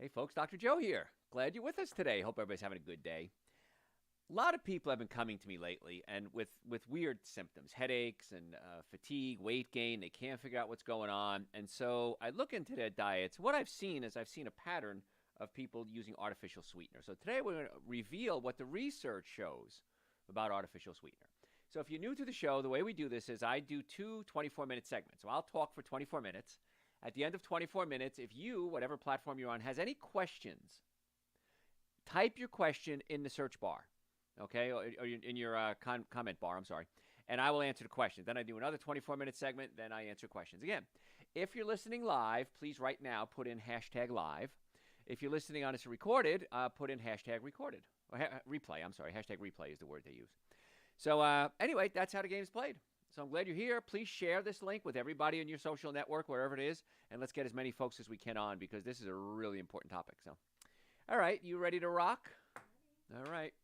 Hey folks, Dr. Joe here. Glad you're with us today. Hope everybody's having a good day. A lot of people have been coming to me lately and with weird symptoms, headaches and fatigue, weight gain. They can't figure out what's going on. And so I look into their diets. What I've seen is I've seen a pattern of people using artificial sweetener. So today we're going to reveal what the research shows about artificial sweetener. So if you're new to the show, the way we do this is I do two 24-minute segments. So I'll talk for 24 minutes. At the end of 24 minutes, if you, whatever platform you're on, has any questions, type your question in the search bar, okay, or in your comment bar, I'm sorry, and I will answer the question. Then I do another 24-minute segment, then I answer questions. Again, if you're listening live, please right now put in hashtag live. If you're listening on this recorded, put in hashtag recorded. Or replay, I'm sorry, hashtag replay is the word they use. So anyway, that's how the game is played. So I'm glad you're here. Please share this link with everybody in your social network, wherever it is, and let's get as many folks as we can on because this is a really important topic. So, all right, you ready to rock? All right.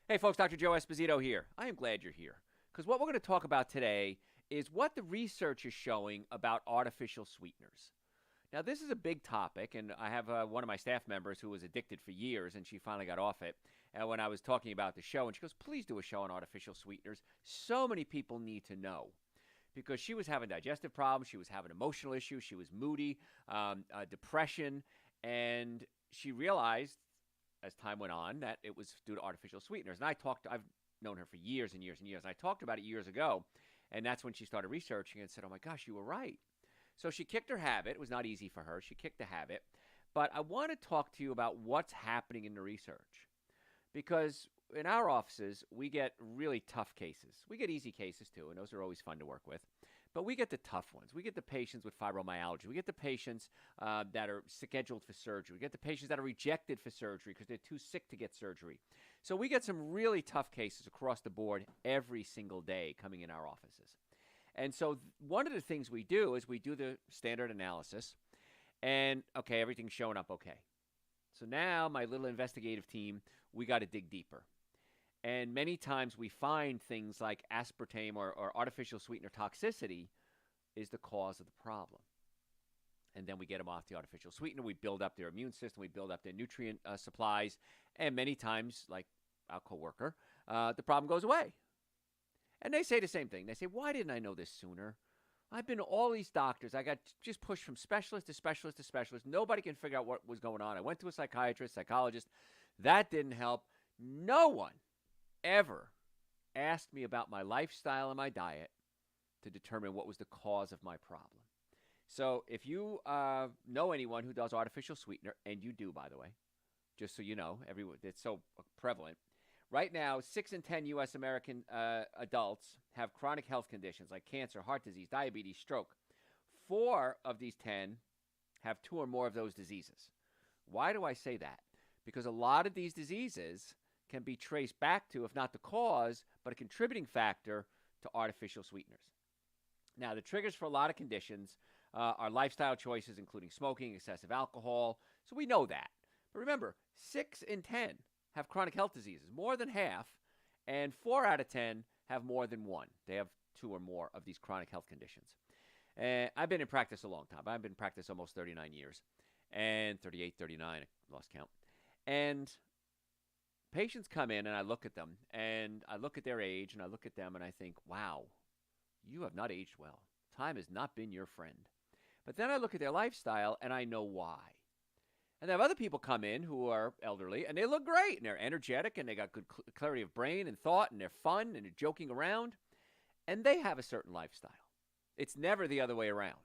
Hey, folks, Dr. Joe Esposito here. I am glad you're here because what we're going to talk about today is what the research is showing about artificial sweeteners. Now, this is a big topic, and I have one of my staff members who was addicted for years, and she finally got off it. And when I was talking about the show, and she goes, please do a show on artificial sweeteners. So many people need to know because she was having digestive problems. She was having emotional issues. She was moody, depression, and she realized as time went on that it was due to artificial sweeteners. And I've known her for years and years and years, and I talked about it years ago, and that's when she started researching and said, oh, my gosh, you were right. So she kicked her habit. It was not easy for her. She kicked the habit. But I want to talk to you about what's happening in the research. Because in our offices, we get really tough cases. We get easy cases too, and those are always fun to work with. But we get the tough ones. We get the patients with fibromyalgia. We get the patients that are scheduled for surgery. We get the patients that are rejected for surgery because they're too sick to get surgery. So we get some really tough cases across the board every single day coming in our offices. And so one of the things we do is we do the standard analysis, and, okay, everything's showing up okay. So now my little investigative team, we got to dig deeper. And many times we find things like aspartame or artificial sweetener toxicity is the cause of the problem. And then we get them off the artificial sweetener. We build up their immune system. We build up their nutrient supplies. And many times, like our coworker, the problem goes away. And they say the same thing. They say, why didn't I know this sooner? I've been to all these doctors. I got just pushed from specialist to specialist to specialist. Nobody can figure out what was going on. I went to a psychiatrist, psychologist. That didn't help. No one ever asked me about my lifestyle and my diet to determine what was the cause of my problem. So if you know anyone who does artificial sweetener, and you do, by the way, just so you know, it's so prevalent. Right now, 6 in 10 U.S. American adults have chronic health conditions like cancer, heart disease, diabetes, stroke. 4 of these 10 have 2 or more of those diseases. Why do I say that? Because a lot of these diseases can be traced back to, if not the cause, but a contributing factor to artificial sweeteners. Now, the triggers for a lot of conditions are lifestyle choices, including smoking, excessive alcohol. So we know that. But remember, 6 in 10 have chronic health diseases, more than half, and 4 out of 10 have more than one. They have 2 or more of these chronic health conditions. I've been in practice a long time. I've been in practice almost 39 years, and 38, 39, I lost count. And patients come in, and I look at them, and I look at their age, and I look at them, and I think, wow, you have not aged well. Time has not been your friend. But then I look at their lifestyle, and I know why. And I have other people come in who are elderly, and they look great, and they're energetic, and they got good clarity of brain and thought, and they're fun, and they're joking around, and they have a certain lifestyle. It's never the other way around.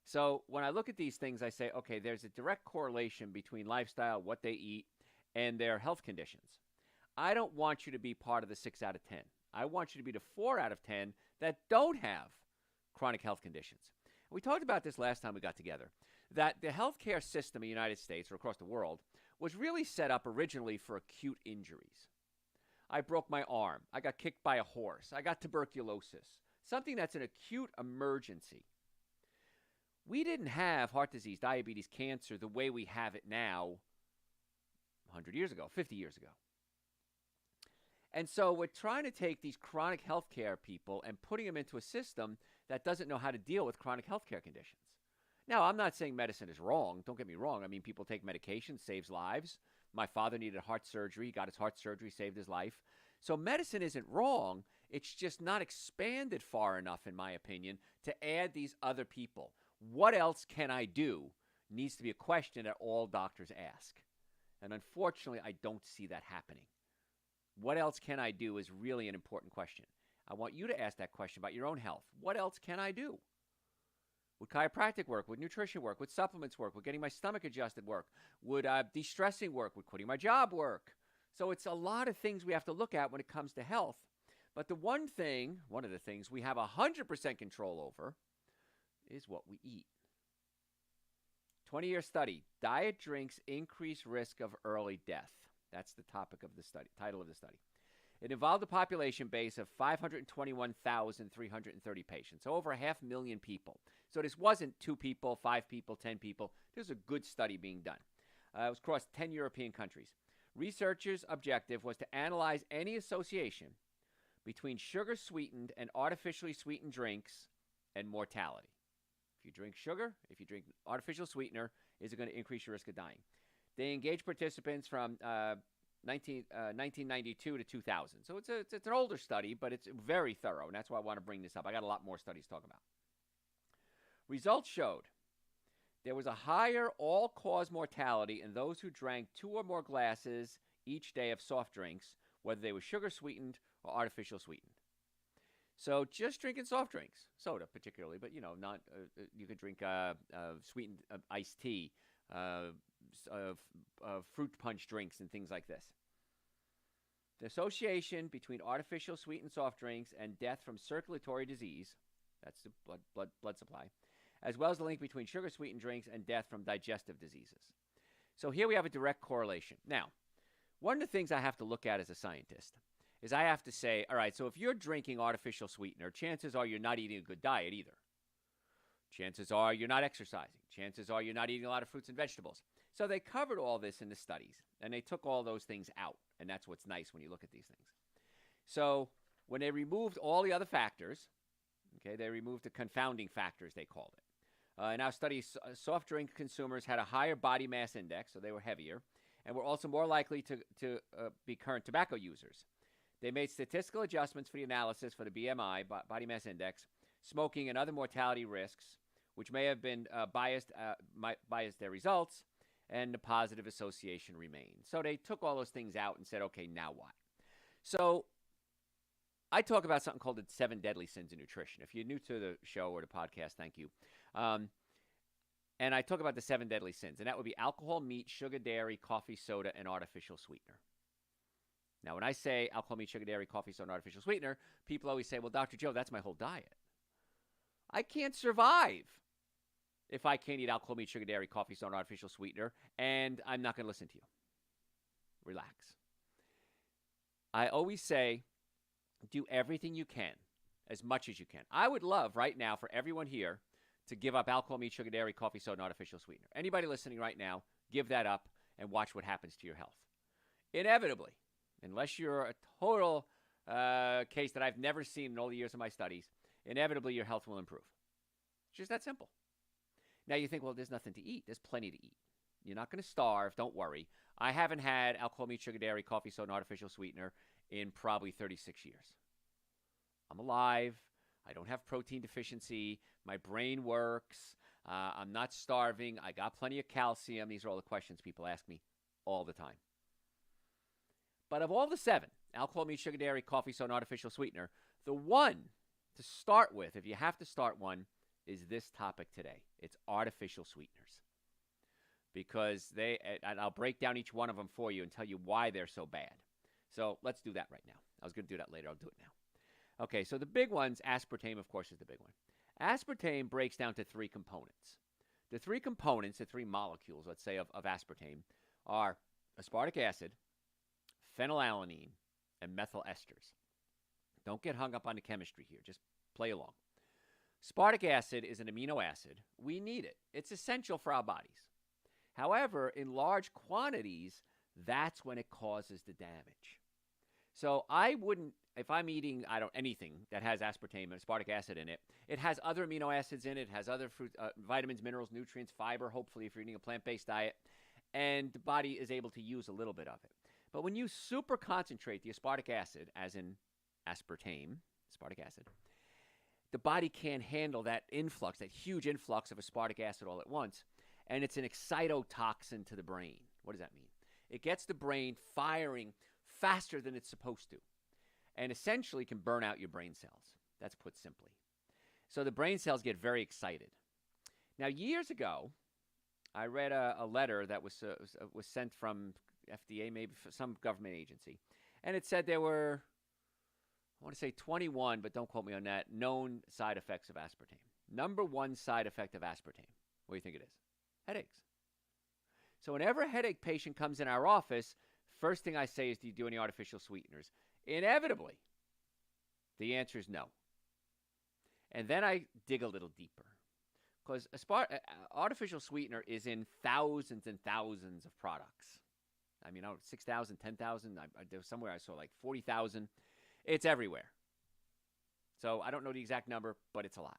So when I look at these things, I say, okay, there's a direct correlation between lifestyle, what they eat, and their health conditions. I don't want you to be part of the 6 out of 10. I want you to be the 4 out of 10 that don't have chronic health conditions. We talked about this last time we got together, that the healthcare system in the United States or across the world was really set up originally for acute injuries. I broke my arm. I got kicked by a horse. I got tuberculosis, something that's an acute emergency. We didn't have heart disease, diabetes, cancer the way we have it now 100 years ago, 50 years ago. And so we're trying to take these chronic healthcare people and putting them into a system that doesn't know how to deal with chronic healthcare conditions. Now, I'm not saying medicine is wrong. Don't get me wrong. I mean, people take medication, saves lives. My father needed heart surgery. He got his heart surgery, saved his life. So medicine isn't wrong. It's just not expanded far enough, in my opinion, to add these other people. What else can I do needs to be a question that all doctors ask. And unfortunately, I don't see that happening. What else can I do is really an important question. I want you to ask that question about your own health. What else can I do? Would chiropractic work? Would nutrition work? Would supplements work? Would getting my stomach adjusted work? Would de-stressing work? Would quitting my job work? So it's a lot of things we have to look at when it comes to health. But the one of the things we have 100% control over is what we eat. 20-year study, diet drinks increase risk of early death. That's the topic of the study, title of the study. It involved a population base of 521,330 patients, so over 500,000 people. So this wasn't 2 people, 5 people, 10 people. This was a good study being done. It was across 10 European countries. Researchers' objective was to analyze any association between sugar-sweetened and artificially sweetened drinks and mortality. If you drink sugar, if you drink artificial sweetener, is it going to increase your risk of dying? They engaged participants from 1992 to 2000. So it's an older study, but it's very thorough, and that's why I want to bring this up. I got a lot more studies to talk about. Results showed there was a higher all-cause mortality in those who drank 2 or more glasses each day of soft drinks, whether they were sugar-sweetened or artificial sweetened. So just drinking soft drinks, soda particularly, but not you could drink sweetened iced tea, fruit punch drinks, and things like this. The association between artificial sweetened soft drinks and death from circulatory disease, that's the blood supply, as well as the link between sugar-sweetened drinks and death from digestive diseases. So here we have a direct correlation. Now, one of the things I have to look at as a scientist is I have to say, all right, so if you're drinking artificial sweetener, chances are you're not eating a good diet either. Chances are you're not exercising. Chances are you're not eating a lot of fruits and vegetables. So they covered all this in the studies, and they took all those things out, and that's what's nice when you look at these things. So when they removed all the other factors, okay, they removed the confounding factors, they called it. In our study, soft drink consumers had a higher body mass index, so they were heavier, and were also more likely to be current tobacco users. They made statistical adjustments for the analysis for the BMI, body mass index, smoking, and other mortality risks, which may have been biased their results, and the positive association remained. So they took all those things out and said, okay, now what? So I talk about something called the 7 deadly sins of nutrition. If you're new to the show or the podcast, thank you. And I talk about the 7 deadly sins, and that would be alcohol, meat, sugar, dairy, coffee, soda, and artificial sweetener. Now, when I say alcohol, meat, sugar, dairy, coffee, soda, and artificial sweetener, people always say, well, Dr. Joe, that's my whole diet. I can't survive if I can't eat alcohol, meat, sugar, dairy, coffee, soda, and artificial sweetener, and I'm not going to listen to you. Relax. I always say, do everything you can, as much as you can. I would love right now for everyone here to give up alcohol, meat, sugar, dairy, coffee, soda, and artificial sweetener. Anybody listening right now, give that up and watch what happens to your health. Inevitably, unless you're a total case that I've never seen in all the years of my studies, inevitably your health will improve. It's just that simple. Now you think, well, there's nothing to eat. There's plenty to eat. You're not going to starve. Don't worry. I haven't had alcohol, meat, sugar, dairy, coffee, soda, and artificial sweetener in probably 36 years. I'm alive. I don't have protein deficiency. My brain works. I'm not starving. I got plenty of calcium. These are all the questions people ask me all the time. But of all the 7, alcohol, meat, sugar, dairy, coffee, soda, and artificial sweetener, the one to start with, if you have to start one, is this topic today. It's artificial sweeteners. Because and I'll break down each one of them for you and tell you why they're so bad. So let's do that right now. I was going to do that later. I'll do it now. Okay, so the big ones, aspartame, of course, is the big one. Aspartame breaks down to 3 components. The 3 components, the 3 molecules, let's say, of aspartame are aspartic acid, phenylalanine, and methyl esters. Don't get hung up on the chemistry here. Just play along. Aspartic acid is an amino acid. We need it. It's essential for our bodies. However, in large quantities, that's when it causes the damage. So I wouldn't, if I'm eating, I don't, anything that has aspartame and aspartic acid in it, it has other amino acids in it, it has other fruit, vitamins, minerals, nutrients, fiber, hopefully, if you're eating a plant based diet, and the body is able to use a little bit of it. But when you super concentrate the aspartic acid, as in aspartame, aspartic acid, the body can't handle that influx, that huge influx of aspartic acid all at once, and it's an excitotoxin to the brain. What does that mean? It gets the brain firing faster than it's supposed to, and essentially can burn out your brain cells. That's put simply. So the brain cells get very excited. Now, years ago, I read a letter that was sent from FDA, maybe some government agency, and it said there were, I want to say 21, but don't quote me on that, known side effects of aspartame. Number one side effect of aspartame, what do you think it is? Headaches. So whenever a headache patient comes in our office, first thing I say is, do you do any artificial sweeteners? Inevitably, the answer is no. And then I dig a little deeper, because artificial sweetener is in thousands and thousands of products. I mean, 6,000, 10,000. There was somewhere I saw like 40,000. It's everywhere. So I don't know the exact number, but it's a lot.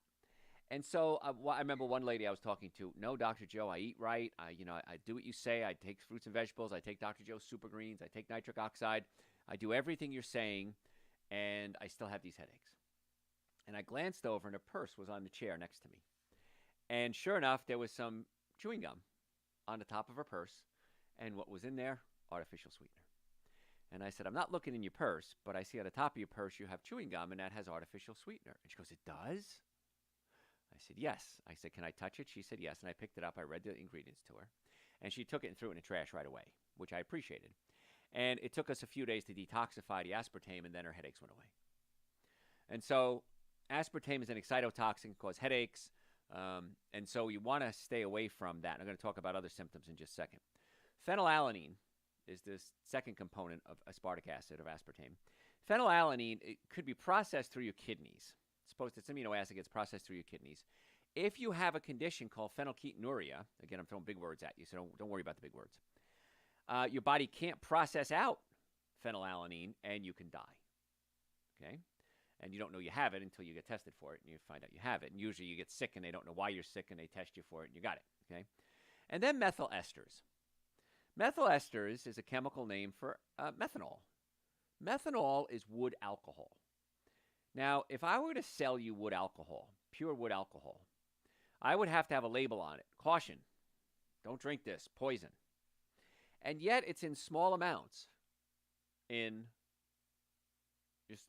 And so I remember one lady I was talking to, no, Dr. Joe, I eat right. I do what you say. I take fruits and vegetables. I take Dr. Joe's super greens. I take nitric oxide. I do everything you're saying, and I still have these headaches. And I glanced over, and her purse was on the chair next to me. And sure enough, there was some chewing gum on the top of her purse. And what was in there? Artificial sweetener. And I said, I'm not looking in your purse, but I see at the top of your purse you have chewing gum, and that has artificial sweetener. And she goes, it does? I said, yes. I said, can I touch it? She said, yes. And I picked it up. I read the ingredients to her. And she took it and threw it in the trash right away, which I appreciated. And it took us a few days to detoxify the aspartame, and then her headaches went away. And so aspartame is an excitotoxin, cause headaches. And so you want to stay away from that. I'm going to talk about other symptoms in just a second. Phenylalanine is the second component of aspartic acid, of aspartame. Phenylalanine, it could be processed through your kidneys. Suppose this amino acid gets processed through your kidneys. If you have a condition called phenylketonuria, again, I'm throwing big words at you, so don't worry about the big words. Your body can't process out phenylalanine, and you can die. Okay? And you don't know you have it until you get tested for it, and you find out you have it. And usually you get sick, and they don't know why you're sick, and they test you for it, and you got it. Okay? And then methyl esters. Methyl esters is a chemical name for methanol. Methanol is wood alcohol. Now, if I were to sell you wood alcohol, pure wood alcohol, I would have to have a label on it. Caution, don't drink this, poison. And yet it's in small amounts in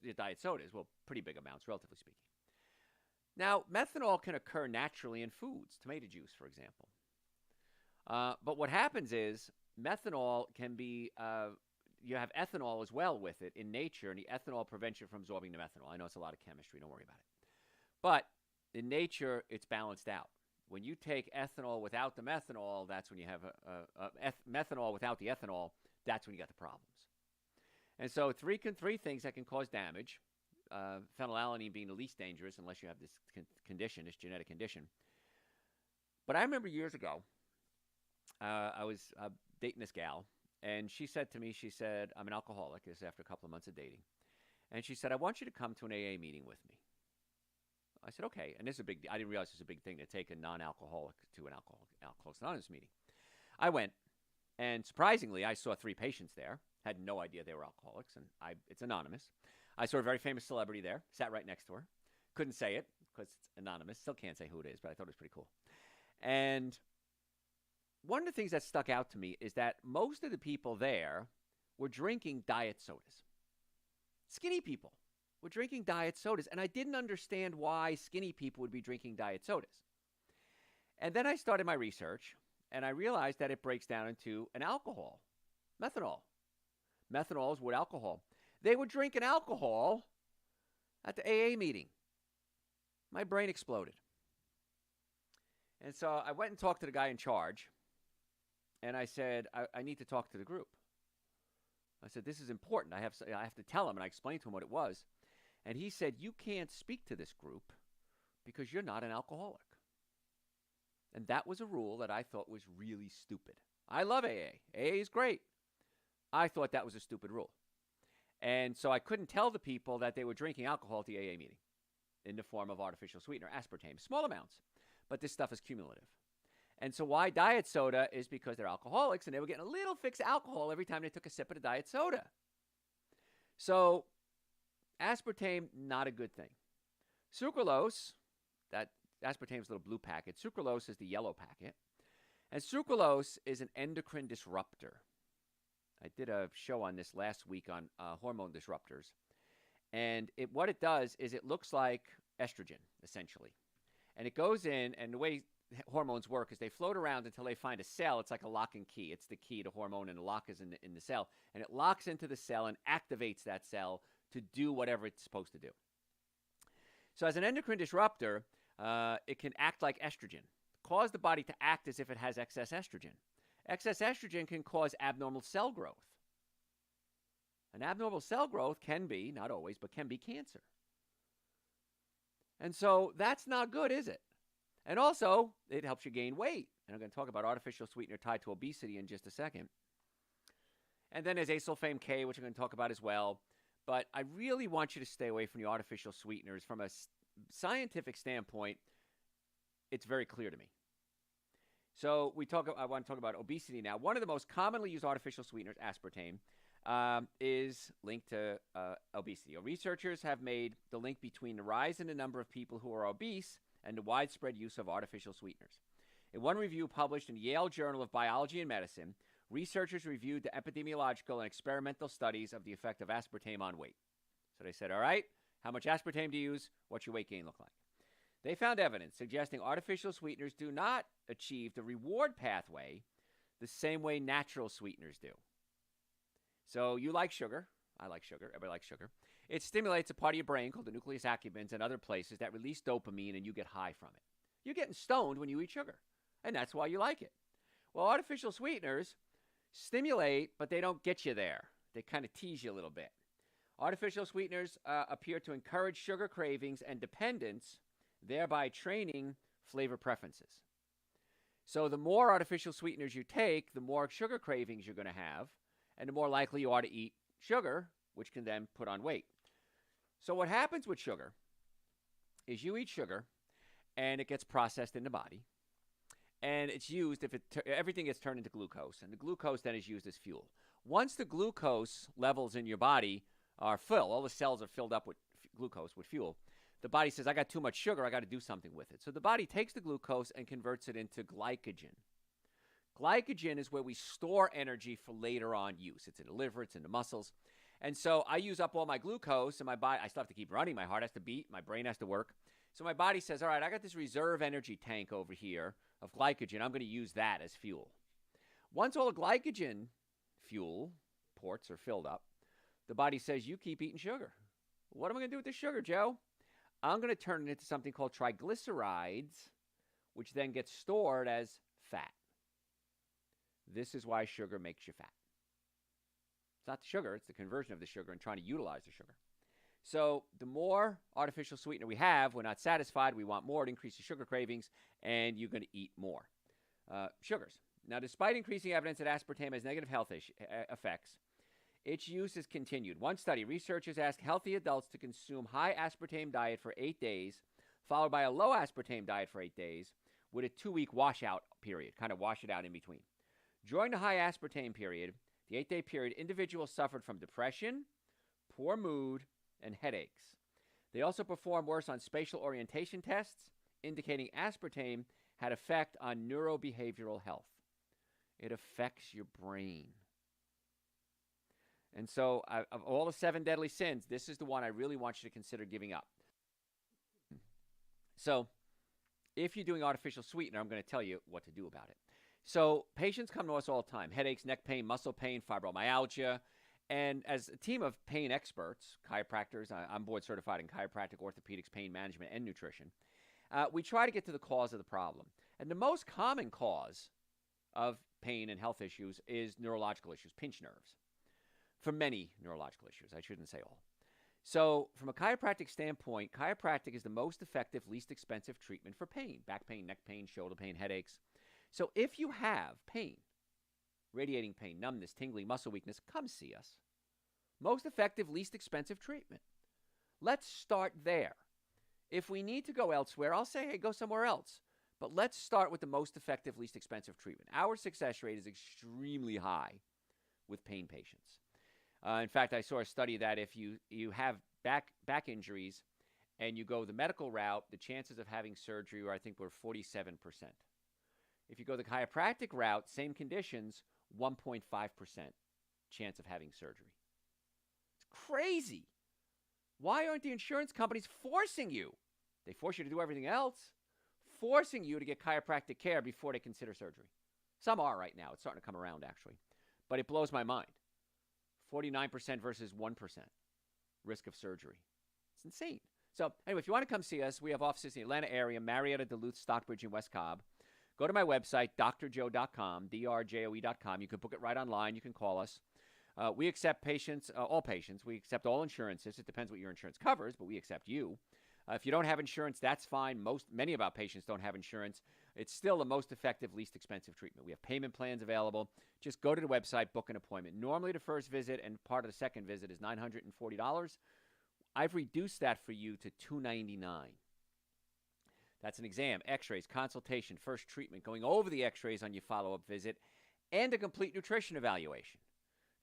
your diet sodas. Well, pretty big amounts, relatively speaking. Now, methanol can occur naturally in foods, tomato juice, for example. But what happens is methanol can be, you have ethanol as well with it in nature, and the ethanol prevents you from absorbing the methanol. I know it's a lot of chemistry, don't worry about it. But in nature, it's balanced out. When you take ethanol without the methanol, that's when you have methanol without the ethanol, that's when you got the problems. And so three things that can cause damage, phenylalanine being the least dangerous unless you have this condition, this genetic condition. But I remember years ago, I was dating this gal, and she said to me, I'm an alcoholic. This is after a couple of months of dating. And she said, I want you to come to an AA meeting with me. I said, okay. And this is a big, I didn't realize it was a big thing to take a non-alcoholic to an Alcoholics Anonymous meeting. I went, and surprisingly, I saw 3 patients there. Had no idea they were alcoholics, and it's anonymous. I saw a very famous celebrity there, sat right next to her. Couldn't say it because it's anonymous. Still can't say who it is, but I thought it was pretty cool. And one of the things that stuck out to me is that most of the people there were drinking diet sodas. Skinny people were drinking diet sodas, and I didn't understand why skinny people would be drinking diet sodas. And then I started my research, and I realized that it breaks down into an alcohol, methanol. Methanol is wood alcohol. They were drinking alcohol at the AA meeting. My brain exploded. And so I went and talked to the guy in charge, and I said, I need to talk to the group. I said, this is important. I have to tell him, and I explained to him what it was. And he said, you can't speak to this group because you're not an alcoholic. And that was a rule that I thought was really stupid. I love AA. AA is great. I thought that was a stupid rule. And so I couldn't tell the people that they were drinking alcohol at the AA meeting in the form of artificial sweetener, aspartame, small amounts. But this stuff is cumulative. And so why diet soda is because they're alcoholics and they were getting a little fix of alcohol every time they took a sip of the diet soda. So aspartame, not a good thing. Sucralose, that aspartame's little blue packet. Sucralose is the yellow packet. And sucralose is an endocrine disruptor. I did a show on this last week on hormone disruptors. And what it does is it looks like estrogen, essentially. And it goes in, and the way hormones work is they float around until they find a cell. It's like a lock and key. It's the key to hormone, and the lock is in the cell. And it locks into the cell and activates that cell to do whatever it's supposed to do. So as an endocrine disruptor, it can act like estrogen, cause the body to act as if it has excess estrogen. Excess estrogen can cause abnormal cell growth. And abnormal cell growth can be, not always, but can be cancer. And so that's not good, is it? And also, it helps you gain weight. And I'm going to talk about artificial sweetener tied to obesity in just a second. And then there's acesulfame K, which I'm going to talk about as well. But I really want you to stay away from the artificial sweeteners. From a scientific standpoint, it's very clear to me. So I want to talk about obesity now. One of the most commonly used artificial sweeteners, aspartame, is linked to obesity. Researchers have made the link between the rise in the number of people who are obese and the widespread use of artificial sweeteners. In one review published in the Yale Journal of Biology and Medicine, researchers reviewed the epidemiological and experimental studies of the effect of aspartame on weight. So they said, all right, how much aspartame do you use? What's your weight gain look like? They found evidence suggesting artificial sweeteners do not achieve the reward pathway the same way natural sweeteners do. So you like sugar. I like sugar. Everybody likes sugar. It stimulates a part of your brain called the nucleus accumbens and other places that release dopamine, and you get high from it. You're getting stoned when you eat sugar, and that's why you like it. Well, artificial sweeteners stimulate, but they don't get you there. They kind of tease you a little bit. Artificial sweeteners appear to encourage sugar cravings and dependence, thereby training flavor preferences. So the more artificial sweeteners you take, the more sugar cravings you're going to have, and the more likely you are to eat sugar, which can then put on weight. So what happens with sugar is you eat sugar, and it gets processed in the body, and it's used, everything gets turned into glucose, and the glucose then is used as fuel. Once the glucose levels in your body are full, all the cells are filled up with glucose, with fuel, the body says, I got too much sugar, I got to do something with it. So the body takes the glucose and converts it into glycogen. Glycogen is where we store energy for later on use. It's in the liver, it's in the muscles. And so I use up all my glucose, and my body, I still have to keep running. My heart has to beat, my brain has to work. So my body says, all right, I got this reserve energy tank over here of glycogen. I'm going to use that as fuel. Once all the glycogen fuel ports are filled up, the body says, you keep eating sugar. What am I going to do with this sugar, Joe? I'm going to turn it into something called triglycerides, which then gets stored as fat. This is why sugar makes you fat. It's not the sugar, it's the conversion of the sugar and trying to utilize the sugar. So the more artificial sweetener we have, we're not satisfied, we want more, it increases sugar cravings, and you're going to eat more sugars. Now, despite increasing evidence that aspartame has negative health effects, its use is continued. One study, researchers asked healthy adults to consume high aspartame diet for 8 days, followed by a low aspartame diet for 8 days, with a 2-week washout period, kind of wash it out in between. During the high aspartame period, the 8-day period, individuals suffered from depression, poor mood, and headaches. They also performed worse on spatial orientation tests, indicating aspartame had effect on neurobehavioral health. It affects your brain. And so, of all the 7 deadly sins, this is the one I really want you to consider giving up. So, if you're doing artificial sweetener, I'm going to tell you what to do about it. So, patients come to us all the time. Headaches, neck pain, muscle pain, fibromyalgia. And as a team of pain experts, chiropractors, I'm board certified in chiropractic, orthopedics, pain management, and nutrition, we try to get to the cause of the problem. And the most common cause of pain and health issues is neurological issues, pinched nerves. For many neurological issues, I shouldn't say all. So from a chiropractic standpoint, chiropractic is the most effective, least expensive treatment for pain, back pain, neck pain, shoulder pain, headaches. So if you have pain, radiating pain, numbness, tingling, muscle weakness, come see us. Most effective, least expensive treatment. Let's start there. If we need to go elsewhere, I'll say, hey, go somewhere else. But let's start with the most effective, least expensive treatment. Our success rate is extremely high with pain patients. In fact, I saw a study that if you have back injuries and you go the medical route, the chances of having surgery I think were 47%. If you go the chiropractic route, same conditions, 1.5% chance of having surgery. It's crazy. Why aren't the insurance companies forcing you? They force you to do everything else, forcing you to get chiropractic care before they consider surgery. Some are right now. It's starting to come around, actually. But it blows my mind. 49% versus 1% risk of surgery. It's insane. So anyway, if you want to come see us, we have offices in the Atlanta area, Marietta, Duluth, Stockbridge, and West Cobb. Go to my website, drjoe.com, drjoe.com. You can book it right online. You can call us. We accept patients, all patients. We accept all insurances. It depends what your insurance covers, but we accept you. If you don't have insurance, that's fine. Many of our patients don't have insurance. It's still the most effective, least expensive treatment. We have payment plans available. Just go to the website, book an appointment. Normally, the first visit and part of the second visit is $940. I've reduced that for you to $299. That's an exam, x-rays, consultation, first treatment, going over the x-rays on your follow-up visit, and a complete nutrition evaluation.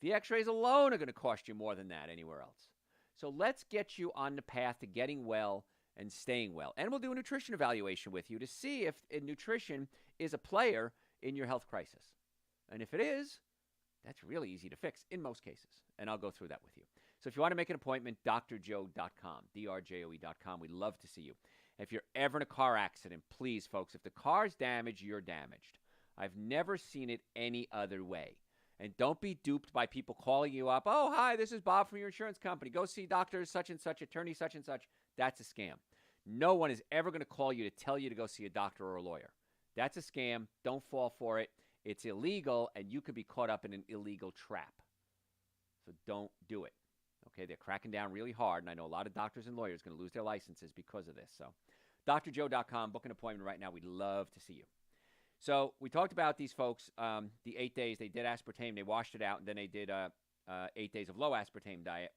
The x-rays alone are going to cost you more than that anywhere else. So let's get you on the path to getting well and staying well. And we'll do a nutrition evaluation with you to see if nutrition is a player in your health crisis. And if it is, that's really easy to fix in most cases. And I'll go through that with you. So if you want to make an appointment, drjoe.com, drjoe.com. We'd love to see you. If you're ever in a car accident, please, folks, if the car's damaged, you're damaged. I've never seen it any other way. And don't be duped by people calling you up. Oh, hi, this is Bob from your insurance company. Go see doctor such and such, attorney such and such. That's a scam. No one is ever going to call you to tell you to go see a doctor or a lawyer. That's a scam. Don't fall for it. It's illegal, and you could be caught up in an illegal trap. So don't do it. Okay, they're cracking down really hard, and I know a lot of doctors and lawyers are going to lose their licenses because of this. So drjoe.com, book an appointment right now. We'd love to see you. So we talked about these folks, the 8 days. They did aspartame. They washed it out, and then they did 8 days of low aspartame diet,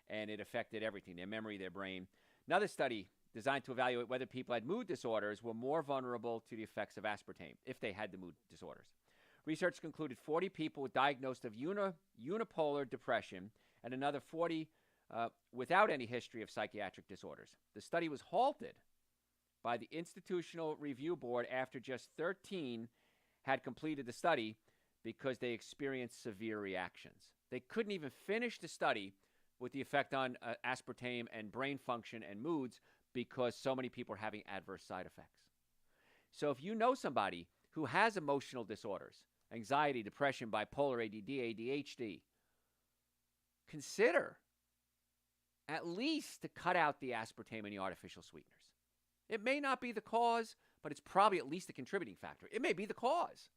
and it affected everything, their memory, their brain. Another study designed to evaluate whether people had mood disorders were more vulnerable to the effects of aspartame if they had the mood disorders. Research concluded 40 people were diagnosed of unipolar depression and another 40 without any history of psychiatric disorders. The study was halted by the Institutional Review Board after just 13 had completed the study because they experienced severe reactions. They couldn't even finish the study with the effect on aspartame and brain function and moods because so many people are having adverse side effects. So if you know somebody who has emotional disorders, anxiety, depression, bipolar, ADD, ADHD, consider at least to cut out the aspartame and the artificial sweeteners. It may not be the cause, but it's probably at least a contributing factor. It may be the cause.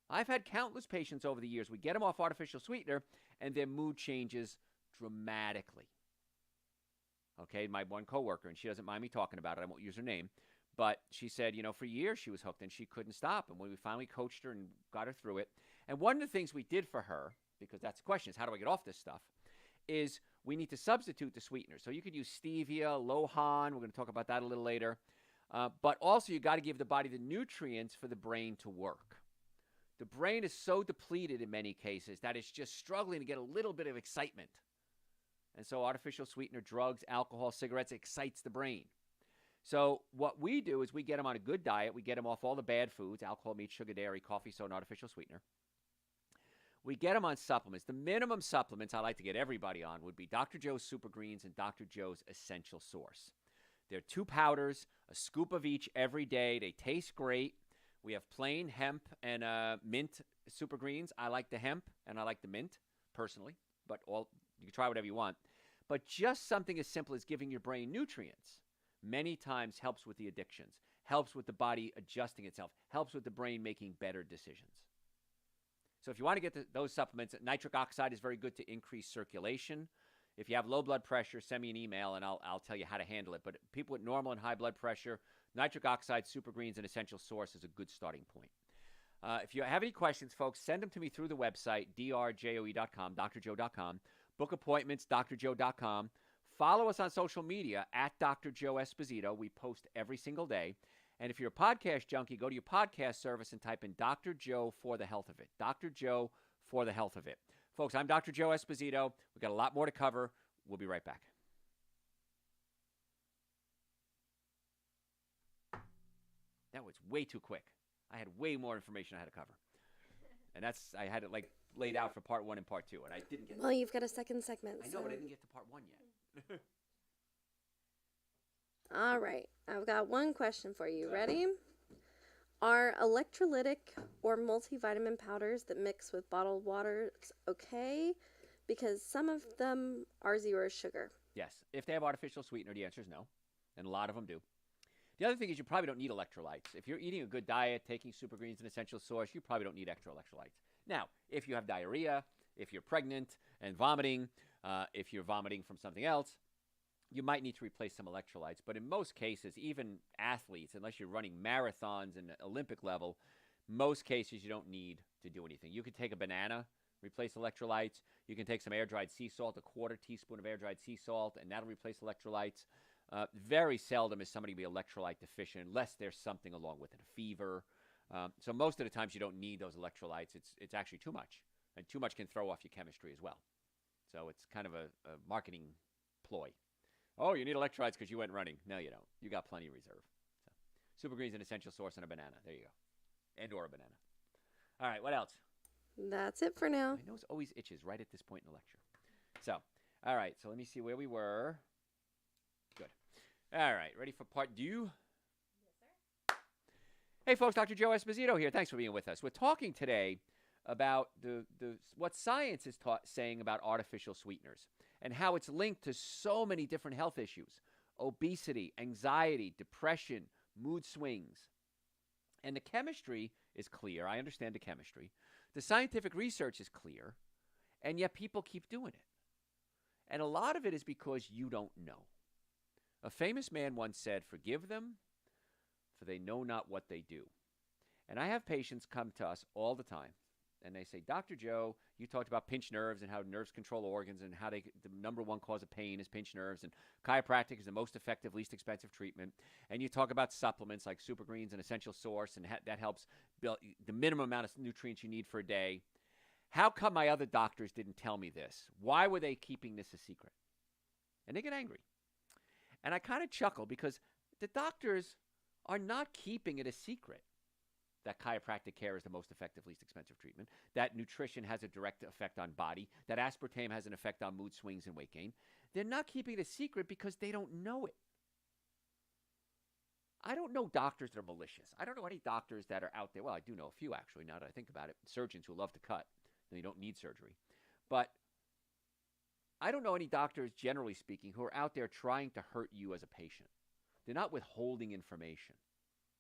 I've had countless patients over the years. We get them off artificial sweetener, and their mood changes dramatically. Okay, my one coworker, and she doesn't mind me talking about it. I won't use her name. But she said, for years she was hooked, and she couldn't stop. And when we finally coached her and got her through it, and one of the things we did for her, because that's the question, is how do I get off this stuff, is we need to substitute the sweetener. So you could use stevia, Lohan. We're going to talk about that a little later. But also you got to give the body the nutrients for the brain to work. The brain is so depleted in many cases that it's just struggling to get a little bit of excitement. And so artificial sweetener, drugs, alcohol, cigarettes excites the brain. So what we do is we get them on a good diet. We get them off all the bad foods, alcohol, meat, sugar, dairy, coffee, soda, and artificial sweetener. We get them on supplements. The minimum supplements I like to get everybody on would be Dr. Joe's Super Greens and Dr. Joe's Essential Source. They're 2 powders, a scoop of each every day. They taste great. We have plain hemp and mint Super Greens. I like the hemp and I like the mint personally, but you can try whatever you want. But just something as simple as giving your brain nutrients many times helps with the addictions, helps with the body adjusting itself, helps with the brain making better decisions. So if you want to get those supplements, nitric oxide is very good to increase circulation. If you have low blood pressure, send me an email and I'll tell you how to handle it. But people with normal and high blood pressure, nitric oxide, Super Greens, and Essential Source is a good starting point. If you have any questions, folks, send them to me through the website, drjoe.com, drjoe.com. Book appointments, drjoe.com. Follow us on social media at Dr. Joe Esposito. We post every single day. And if you're a podcast junkie, go to your podcast service and type in Dr. Joe for the health of it. Dr. Joe for the health of it. Folks, I'm Dr. Joe Esposito. We've got a lot more to cover. We'll be right back. That was way too quick. I had way more information I had to cover. And I had it like laid out for part 1 and part 2, and I didn't get. Well, you've got a second segment. I know, but I didn't get to part 1 yet. All right, I've got one question for you. Ready? Are electrolytic or multivitamin powders that mix with bottled water okay? Because some of them are 0 sugar. Yes. If they have artificial sweetener, the answer is no. And a lot of them do. The other thing is you probably don't need electrolytes. If you're eating a good diet, taking super greens and essential source, you probably don't need extra electrolytes. Now, if you have diarrhea, if you're pregnant and vomiting, if you're vomiting from something else, you might need to replace some electrolytes. But in most cases, even athletes, unless you're running marathons and Olympic level, most cases you don't need to do anything. You could take a banana, replace electrolytes. You can take some air-dried sea salt, a quarter teaspoon of air-dried sea salt, and that'll replace electrolytes. Very seldom is somebody be electrolyte deficient unless there's something along with it, a fever. So most of the times you don't need those electrolytes. It's actually too much, and too much can throw off your chemistry as well. So it's kind of a marketing ploy. Oh, you need electrolytes because you went running. No, you don't. You got plenty of reserve. So, super greens, an essential source, and a banana. There you go. And or a banana. All right, what else? That's it for now. My nose always itches right at this point in the lecture. So, all right, so let me see where we were. Good. All right, ready for part 2? Yes, sir. Hey, folks, Dr. Joe Esposito here. Thanks for being with us. We're talking today about what science is saying about artificial sweeteners and how it's linked to so many different health issues: obesity, anxiety, depression, mood swings. And the chemistry is clear. I understand the chemistry. The scientific research is clear, and yet people keep doing it. And a lot of it is because you don't know. A famous man once said, "Forgive them, for they know not what they do." And I have patients come to us all the time, and they say, "Dr. Joe, you talked about pinched nerves and how nerves control organs and how the number one cause of pain is pinched nerves, and chiropractic is the most effective, least expensive treatment. And you talk about supplements like super greens and essential source, and that helps build the minimum amount of nutrients you need for a day. How come my other doctors didn't tell me this? Why were they keeping this a secret?" And they get angry. And I kind of chuckle because the doctors are not keeping it a secret that chiropractic care is the most effective, least expensive treatment, that nutrition has a direct effect on body, that aspartame has an effect on mood swings and weight gain. They're not keeping it a secret because they don't know it. I don't know doctors that are malicious. I don't know any doctors that are out there. Well, I do know a few, actually, now that I think about it. Surgeons who love to cut. They don't need surgery. But I don't know any doctors, generally speaking, who are out there trying to hurt you as a patient. They're not withholding information.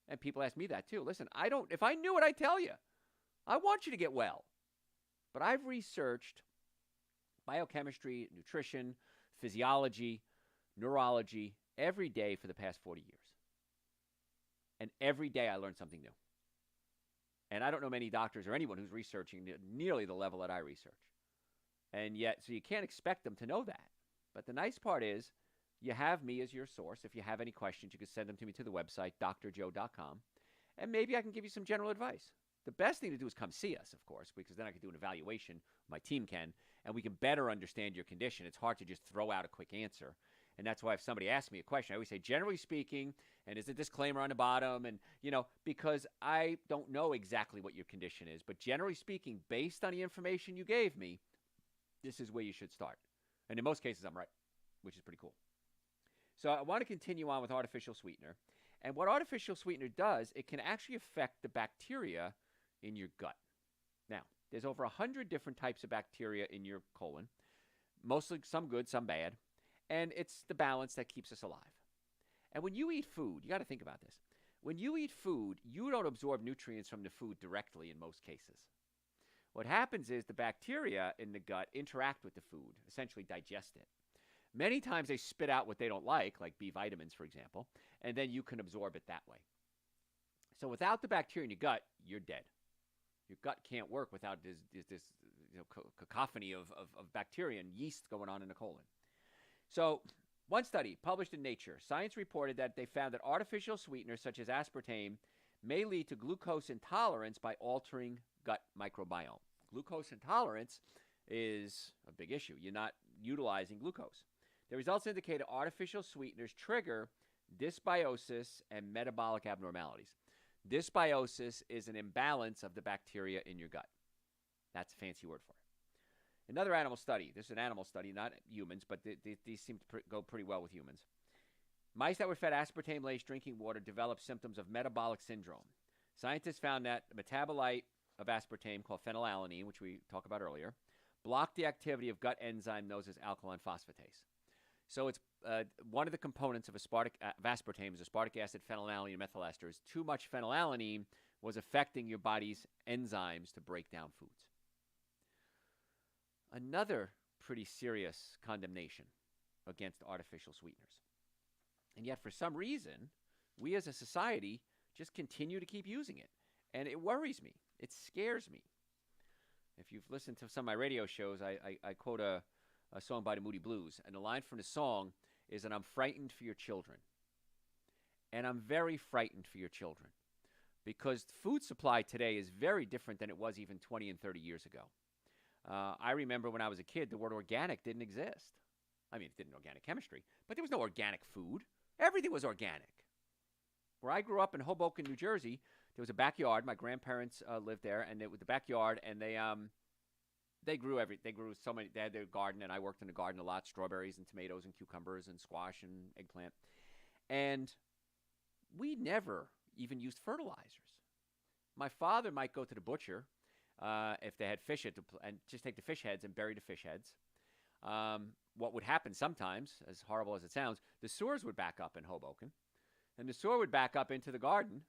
And people ask me that too. Listen, if I knew it, I'd tell you. I want you to get well. But I've researched biochemistry, nutrition, physiology, neurology every day for the past 40 years. And every day I learn something new. And I don't know many doctors or anyone who's researching nearly the level that I research. And yet, so you can't expect them to know that. But the nice part is, you have me as your source. If you have any questions, you can send them to me to the website, drjoe.com, and maybe I can give you some general advice. The best thing to do is come see us, of course, because then I can do an evaluation, my team can, and we can better understand your condition. It's hard to just throw out a quick answer. And that's why if somebody asks me a question, I always say, generally speaking, and there's a disclaimer on the bottom, and, because I don't know exactly what your condition is, but generally speaking, based on the information you gave me, this is where you should start. And in most cases, I'm right, which is pretty cool. So I want to continue on with artificial sweetener. And what artificial sweetener does, it can actually affect the bacteria in your gut. Now, there's over 100 different types of bacteria in your colon, mostly some good, some bad. And it's the balance that keeps us alive. And when you eat food, you got to think about this. When you eat food, you don't absorb nutrients from the food directly in most cases. What happens is the bacteria in the gut interact with the food, essentially digest it. Many times they spit out what they don't like B vitamins, for example, and then you can absorb it that way. So without the bacteria in your gut, you're dead. Your gut can't work without this cacophony of bacteria and yeast going on in the colon. So, one study published in Nature, Science reported that they found that artificial sweeteners such as aspartame may lead to glucose intolerance by altering gut microbiome. Glucose intolerance is a big issue. You're not utilizing glucose. The results indicate artificial sweeteners trigger dysbiosis and metabolic abnormalities. Dysbiosis is an imbalance of the bacteria in your gut. That's a fancy word for it. Another animal study. This is an animal study, not humans, but these seem to go pretty well with humans. Mice that were fed aspartame-laced drinking water developed symptoms of metabolic syndrome. Scientists found that the metabolite of aspartame, called phenylalanine, which we talked about earlier, blocked the activity of gut enzyme known as alkaline phosphatase. So it's one of the components of aspartame is aspartic acid, phenylalanine, and methyl esters. Too much phenylalanine was affecting your body's enzymes to break down foods. Another pretty serious condemnation against artificial sweeteners. And yet, for some reason, we as a society just continue to keep using it. And it worries me. It scares me. If you've listened to some of my radio shows, I quote a song by the Moody Blues. And the line from the song is that I'm frightened for your children. And I'm very frightened for your children. Because food supply today is very different than it was even 20 and 30 years ago. I remember when I was a kid, the word organic didn't exist. I mean, it didn't organic chemistry, but there was no organic food. Everything was organic. Where I grew up in Hoboken, New Jersey, there was a backyard. My grandparents lived there, and it was the backyard, and they grew so many. They had their garden, and I worked in the garden a lot: strawberries and tomatoes and cucumbers and squash and eggplant. And we never even used fertilizers. My father might go to the butcher if they had fish and just take the fish heads and bury the fish heads. What would happen sometimes, as horrible as it sounds, the sewers would back up in Hoboken, and the sewer would back up into the garden,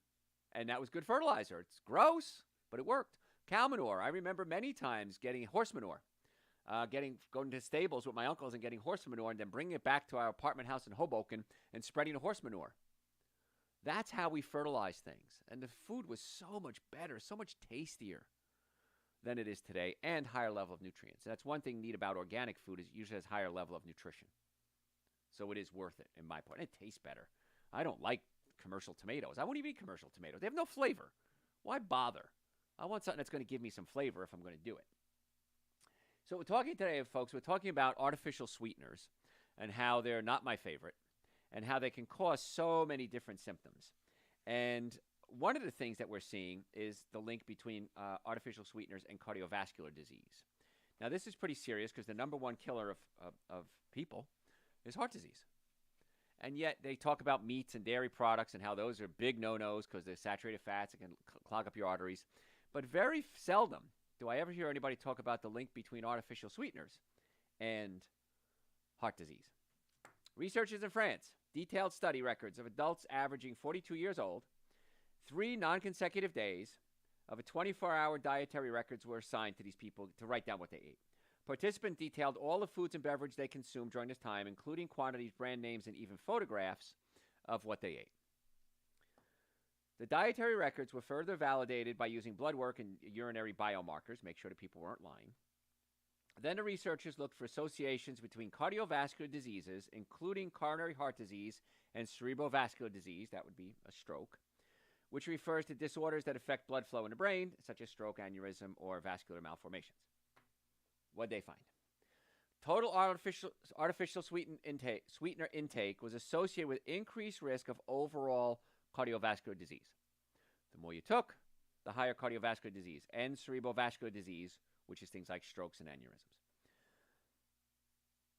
and that was good fertilizer. It's gross, but it worked. Cow manure. I remember many times getting horse manure, going to stables with my uncles and getting horse manure, and then bringing it back to our apartment house in Hoboken and spreading the horse manure. That's how we fertilize things, and the food was so much better, so much tastier than it is today, and higher level of nutrients. That's one thing neat about organic food is it usually has higher level of nutrition. So it is worth it, in my point. It tastes better. I don't like commercial tomatoes. I won't even eat commercial tomatoes. They have no flavor. Why bother? I want something that's going to give me some flavor if I'm going to do it. So we're talking today, folks, we're talking about artificial sweeteners and how they're not my favorite and how they can cause so many different symptoms. And one of the things that we're seeing is the link between artificial sweeteners and cardiovascular disease. Now, this is pretty serious because the number one killer of people is heart disease. And yet they talk about meats and dairy products and how those are big no-nos because they're saturated fats and can clog up your arteries. But very seldom do I ever hear anybody talk about the link between artificial sweeteners and heart disease. Researchers in France detailed study records of adults averaging 42 years old. 3 non-consecutive days of a 24-hour dietary records were assigned to these people to write down what they ate. Participants detailed all the foods and beverage they consumed during this time, including quantities, brand names, and even photographs of what they ate. The dietary records were further validated by using blood work and urinary biomarkers, make sure that people weren't lying. Then the researchers looked for associations between cardiovascular diseases, including coronary heart disease and cerebrovascular disease, that would be a stroke, which refers to disorders that affect blood flow in the brain, such as stroke, aneurysm, or vascular malformations. What'd they find? Total artificial sweetener intake was associated with increased risk of overall cardiovascular disease. The more you took, the higher cardiovascular disease and cerebrovascular disease, which is things like strokes and aneurysms.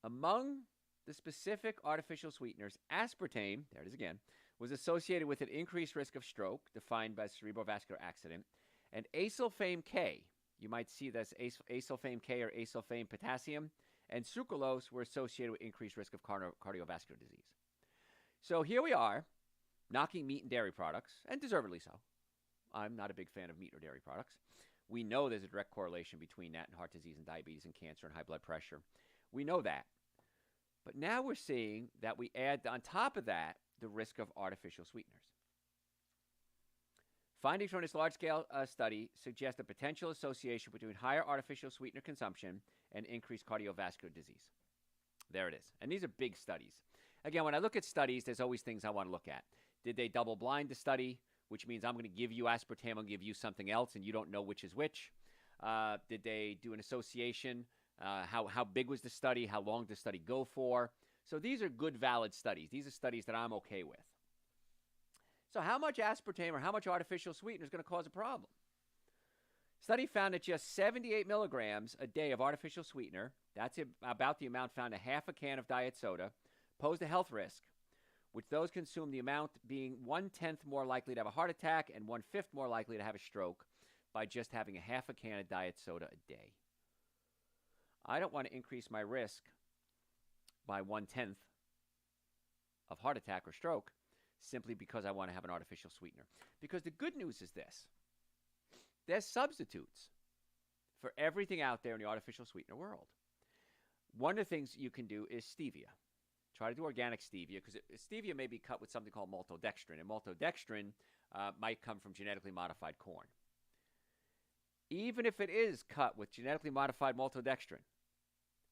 Among the specific artificial sweeteners, aspartame, there it is again, was associated with an increased risk of stroke, defined by cerebrovascular accident, and acylfame K, you might see this acylfame K or acylfame potassium, and sucralose were associated with increased risk of cardiovascular disease. So here we are, knocking meat and dairy products, and deservedly so. I'm not a big fan of meat or dairy products. We know there's a direct correlation between that and heart disease and diabetes and cancer and high blood pressure. We know that. But now we're seeing that we add on top of that the risk of artificial sweeteners. Findings from this large-scale study suggest a potential association between higher artificial sweetener consumption and increased cardiovascular disease. There it is. And these are big studies. Again, when I look at studies, there's always things I want to look at. Did they double-blind the study, which means I'm going to give you aspartame, I'll give you something else, and you don't know which is which? Did they do an association? How big was the study? How long did the study go for? So these are good, valid studies. These are studies that I'm okay with. So how much aspartame or how much artificial sweetener is going to cause a problem? Study found that just 78 milligrams a day of artificial sweetener, that's about the amount found in half a can of diet soda, posed a health risk, with those consumed the amount being 1/10 more likely to have a heart attack and 1/5 more likely to have a stroke by just having a half a can of diet soda a day. I don't want to increase my risk by 1/10 of heart attack or stroke simply because I want to have an artificial sweetener. Because the good news is this. There's substitutes for everything out there in the artificial sweetener world. One of the things you can do is stevia. Try to do organic stevia, because stevia may be cut with something called maltodextrin, and maltodextrin might come from genetically modified corn. Even if it is cut with genetically modified maltodextrin,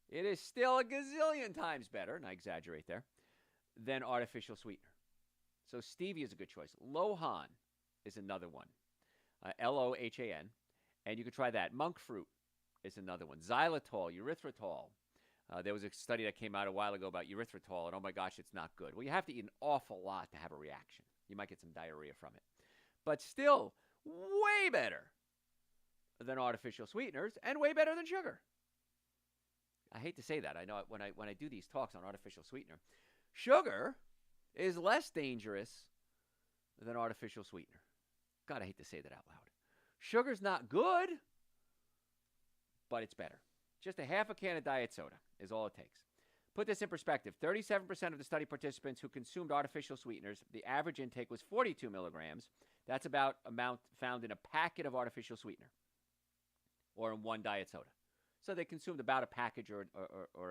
it is still a gazillion times better, and I exaggerate there, than artificial sweetener. So stevia is a good choice. Lohan is another one. Lohan, and you can try that. Monk fruit is another one. Xylitol, erythritol. There was a study that came out a while ago about erythritol, and oh my gosh, it's not good. Well, you have to eat an awful lot to have a reaction. You might get some diarrhea from it. But still, way better than artificial sweeteners and way better than sugar. I hate to say that. I know when I do these talks on artificial sweetener, sugar is less dangerous than artificial sweetener. God, I hate to say that out loud. Sugar's not good, but it's better. Just a half a can of diet soda is all it takes. Put this in perspective. 37% of the study participants who consumed artificial sweeteners, the average intake was 42 milligrams. That's about amount found in a packet of artificial sweetener or in one diet soda. So they consumed about a package or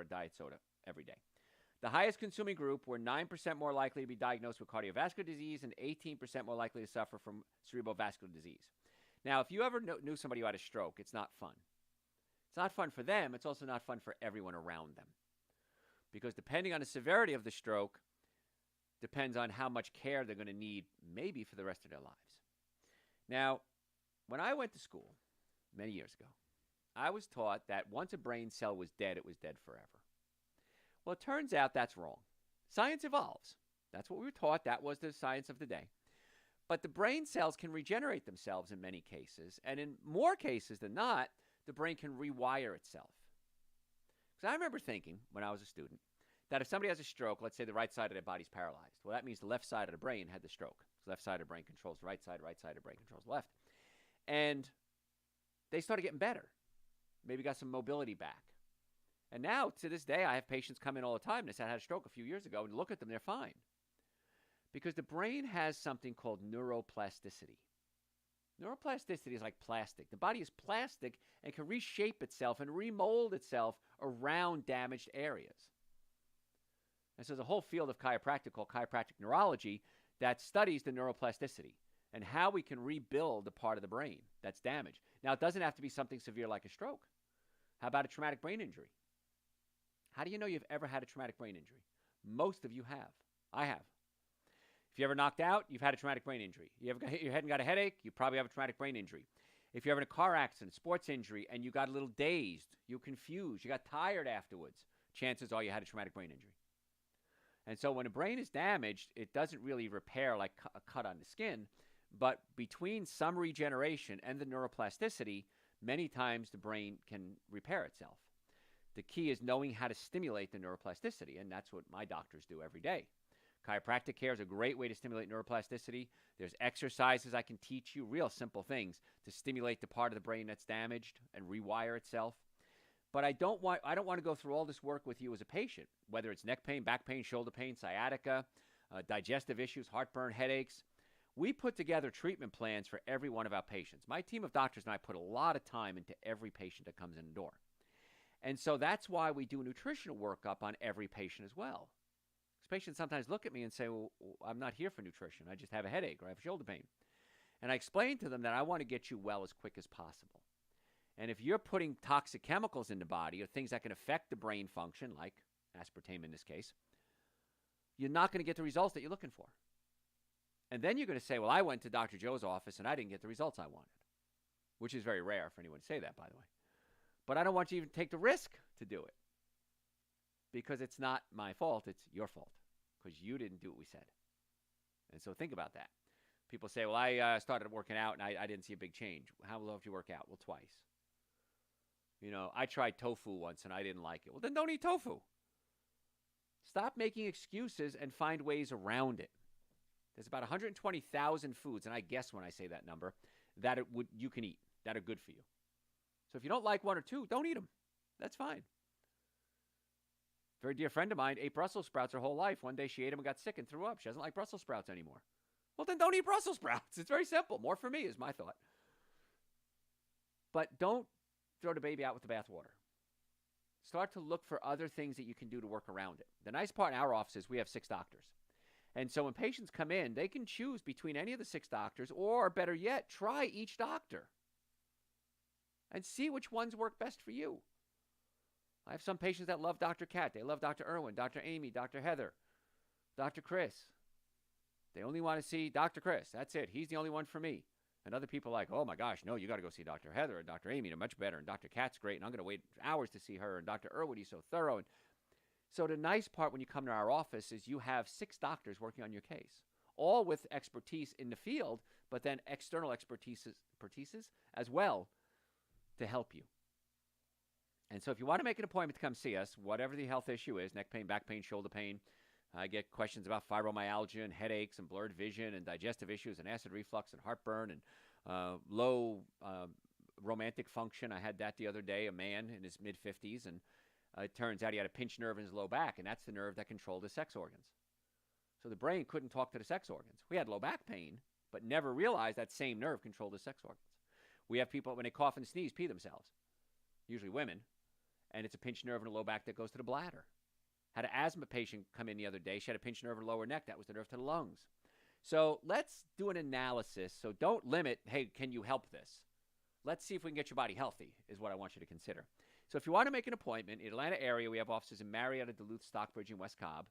a diet soda every day. The highest consuming group were 9% more likely to be diagnosed with cardiovascular disease and 18% more likely to suffer from cerebrovascular disease. Now, if you ever knew somebody who had a stroke, it's not fun. It's not fun for them. It's also not fun for everyone around them. Because depending on the severity of the stroke, depends on how much care they're going to need, maybe for the rest of their lives. Now, when I went to school many years ago, I was taught that once a brain cell was dead, it was dead forever. Well, it turns out that's wrong. Science evolves. That's what we were taught. That was the science of the day. But the brain cells can regenerate themselves in many cases, and in more cases than not, the brain can rewire itself. Because I remember thinking, when I was a student, that if somebody has a stroke, let's say the right side of their body's paralyzed, well, that means the left side of the brain had the stroke. The left side of the brain controls the right side of the brain controls the left. And they started getting better. Maybe got some mobility back. And now, to this day, I have patients come in all the time and they said I had a stroke a few years ago, and look at them, they're fine. Because the brain has something called neuroplasticity. Neuroplasticity is like plastic. The body is plastic and can reshape itself and remold itself around damaged areas. And so there's a whole field of chiropractic called chiropractic neurology that studies the neuroplasticity and how we can rebuild the part of the brain that's damaged. Now, it doesn't have to be something severe like a stroke. How about a traumatic brain injury? How do you know you've ever had a traumatic brain injury? Most of you have. I have. If you ever knocked out, you've had a traumatic brain injury. You ever hit your head and got a headache, you probably have a traumatic brain injury. If you're ever in a car accident, sports injury, and you got a little dazed, you're confused, you got tired afterwards, chances are you had a traumatic brain injury. And so when a brain is damaged, it doesn't really repair like a cut on the skin, but between some regeneration and the neuroplasticity, many times the brain can repair itself. The key is knowing how to stimulate the neuroplasticity, and that's what my doctors do every day. Chiropractic care is a great way to stimulate neuroplasticity. There's exercises I can teach you, real simple things, to stimulate the part of the brain that's damaged and rewire itself. But I don't want to go through all this work with you as a patient, whether it's neck pain, back pain, shoulder pain, sciatica, digestive issues, heartburn, headaches. We put together treatment plans for every one of our patients. My team of doctors and I put a lot of time into every patient that comes in the door. And so that's why we do a nutritional workup on every patient as well. Because patients sometimes look at me and say, well, I'm not here for nutrition. I just have a headache or I have shoulder pain. And I explained to them that I want to get you well as quick as possible. And if you're putting toxic chemicals in the body or things that can affect the brain function, like aspartame in this case, you're not going to get the results that you're looking for. And then you're going to say, well, I went to Dr. Joe's office and I didn't get the results I wanted, which is very rare for anyone to say that, by the way. But I don't want you to even take the risk to do it because it's not my fault. It's your fault because you didn't do what we said. And so think about that. People say, well, I started working out and I didn't see a big change. How long did you work out? Well, twice. You know, I tried tofu once and I didn't like it. Well, then don't eat tofu. Stop making excuses and find ways around it. There's about 120,000 foods, and I guess when I say that number, that you can eat that are good for you. So if you don't like one or two, don't eat them. That's fine. A very dear friend of mine ate Brussels sprouts her whole life. One day she ate them and got sick and threw up. She doesn't like Brussels sprouts anymore. Well, then don't eat Brussels sprouts. It's very simple. More for me is my thought. But don't throw the baby out with the bathwater. Start to look for other things that you can do to work around it. The nice part in our office is we have 6 doctors. And so when patients come in, they can choose between any of the 6 doctors, or better yet, try each doctor and see which ones work best for you. I have some patients that love Dr. Kat. They love Dr. Irwin, Dr. Amy, Dr. Heather, Dr. Chris. They only want to see Dr. Chris. That's it. He's the only one for me. And other people are like, oh, my gosh, no, you got to go see Dr. Heather and Dr. Amy. They're much better. And Dr. Kat's great. And I'm going to wait hours to see her. And Dr. Irwin, he's so thorough. And so the nice part when you come to our office is you have 6 doctors working on your case, all with expertise in the field, but then external expertises as well to help you. And so if you want to make an appointment to come see us, whatever the health issue is, neck pain, back pain, shoulder pain, I get questions about fibromyalgia and headaches and blurred vision and digestive issues and acid reflux and heartburn and low romantic function. I had that the other day, a man in his mid-50s, and it turns out he had a pinched nerve in his low back, and that's the nerve that controlled his sex organs. So the brain couldn't talk to the sex organs. We had low back pain, but never realized that same nerve controlled his sex organs. We have people, when they cough and sneeze, pee themselves, usually women, and it's a pinched nerve in the low back that goes to the bladder. Had an asthma patient come in the other day. She had a pinched nerve in the lower neck. That was the nerve to the lungs. So let's do an analysis. So don't limit, hey, can you help this? Let's see if we can get your body healthy is what I want you to consider. So if you want to make an appointment in the Atlanta area, we have offices in Marietta, Duluth, Stockbridge, and West Cobb.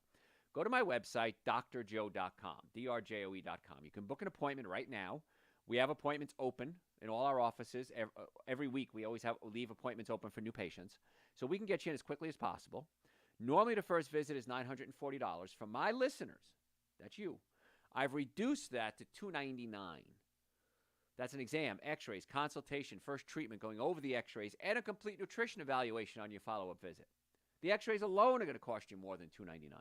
Go to my website, drjoe.com, drjoe.com. You can book an appointment right now. We have appointments open in all our offices. Every week we always leave appointments open for new patients. So we can get you in as quickly as possible. Normally the first visit is $940. For my listeners, that's you, I've reduced that to $299. That's an exam, x-rays, consultation, first treatment, going over the x-rays, and a complete nutrition evaluation on your follow-up visit. The x-rays alone are going to cost you more than $299.